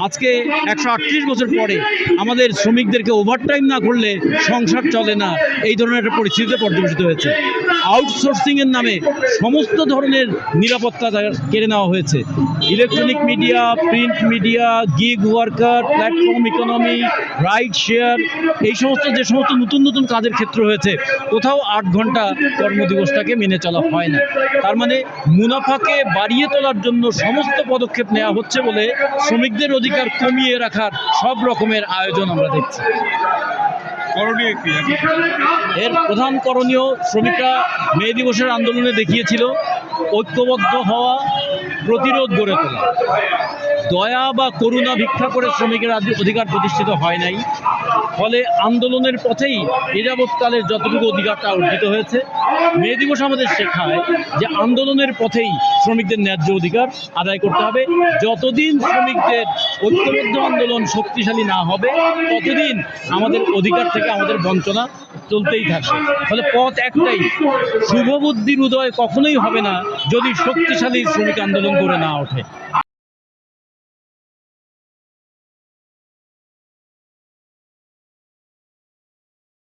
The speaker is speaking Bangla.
আজকে 138 বছর পরে আমাদের শ্রমিকদেরকে ওভারটাইম না করলে সংসার চলে না, এই ধরনের একটা পরিস্থিতিতে পর্যবেসিত হয়েছে। আউটসোর্সিংয়ের নামে সমস্ত ধরনের নিরাপত্তা কেড়ে নেওয়া হয়েছে। Electronic media, print media, gig worker, platform economy, ride share, এই সমস্ত যে সমস্ত নতুন নতুন কাজের ক্ষেত্র হয়েছে, কোথাও 8 ঘন্টা কর্মদিবসটাকে মেনে চলা হয় না। তার মানে মুনাফাকে বাড়িয়ে তোলার জন্য সমস্ত পদক্ষেপ নেওয়া হচ্ছে বলে শ্রমিকদের অধিকার কমিয়ে রাখার সব রকমের আয়োজন আমরা দেখছি। করণীয় কি? এর প্রধান করণীয় শ্রমিকরা মে দিবসের আন্দোলনে দেখিয়েছিল ঐক্যবদ্ধ হওয়া, প্রতিরোধ গড়ে তোলা। দয়া বা করুণা ভিক্ষা করে শ্রমিকের অধিকার প্রতিষ্ঠিত হয় নাই, ফলে আন্দোলনের পথেই নিরাপত্তালের যতটুকু অধিকারটা অর্জিত হয়েছে। মে দিবস আমাদের শেখায় যে আন্দোলনের পথেই শ্রমিকদের ন্যায্য অধিকার আদায় করতে হবে। যতদিন শ্রমিকদের ঐক্যবদ্ধ আন্দোলন শক্তিশালী না হবে, ততদিন আমাদের অধিকার থেকে আমাদের বঞ্চনা চলতেই থাকবে। ফলে পথ একটাই, শুভবুদ্ধির উদয় কখনোই হবে না যদি শক্তিশালী শ্রমিক আন্দোলন করে না ওঠে।